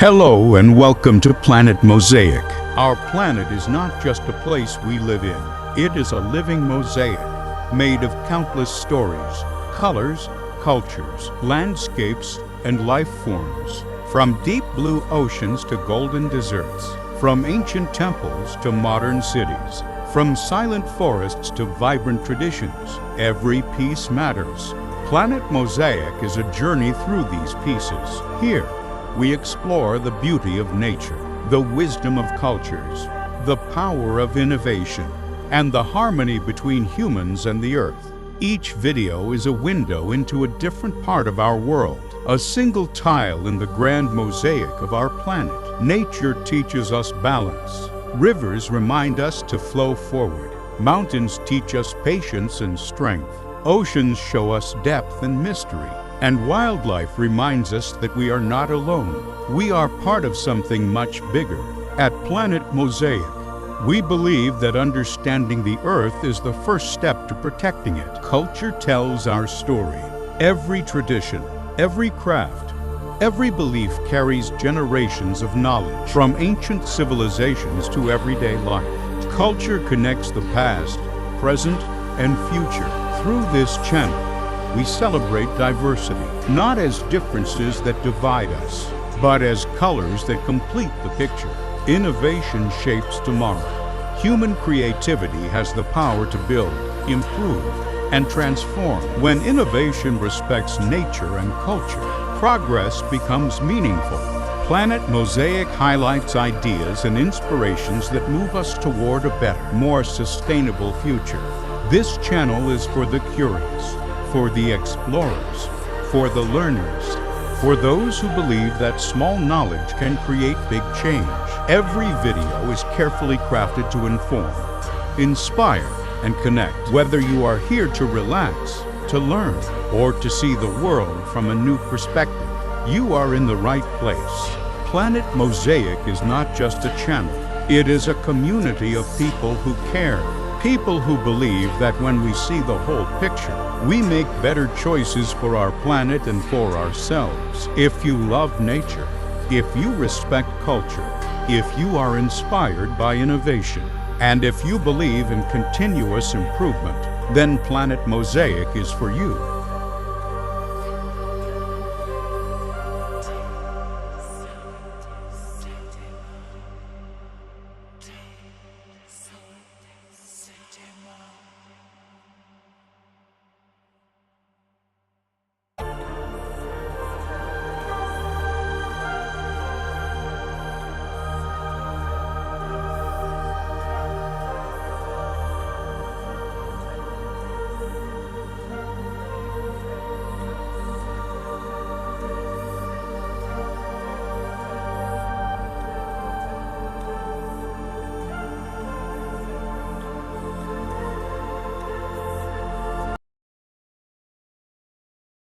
Hello and welcome to Planet Mosaic. Our planet is not just a place we live in. It is a living mosaic made of countless stories, colors, cultures, landscapes, and life forms. From deep blue oceans to golden deserts, from ancient temples to modern cities, from silent forests to vibrant traditions, every piece matters. Planet Mosaic is a journey through these pieces. Here, we explore the beauty of nature, the wisdom of cultures, the power of innovation, and the harmony between humans and the earth. Each video is a window into a different part of our world, a single tile in the grand mosaic of our planet. Nature teaches us balance. Rivers remind us to flow forward. Mountains teach us patience and strength. Oceans show us depth and mystery. And wildlife reminds us that we are not alone. We are part of something much bigger. At Planet Mosaic, we believe that understanding the Earth is the first step to protecting it. Culture tells our story. Every tradition, every craft, every belief carries generations of knowledge, from ancient civilizations to everyday life. Culture connects the past, present, and future. Through this channel, we celebrate diversity, not as differences that divide us, but as colors that complete the picture. Innovation shapes tomorrow. Human creativity has the power to build, improve, and transform. When innovation respects nature and culture, progress becomes meaningful. Planet Mosaic highlights ideas and inspirations that move us toward a better, more sustainable future. This channel is for the curious, for the explorers, for the learners, for those who believe that small knowledge can create big change. Every video is carefully crafted to inform, inspire, and connect. Whether you are here to relax, to learn, or to see the world from a new perspective, you are in the right place. Planet Mosaic is not just a channel. It is a community of people who care. People who believe that when we see the whole picture, we make better choices for our planet and for ourselves. If you love nature, if you respect culture, if you are inspired by innovation, and if you believe in continuous improvement, then Planet Mosaic is for you.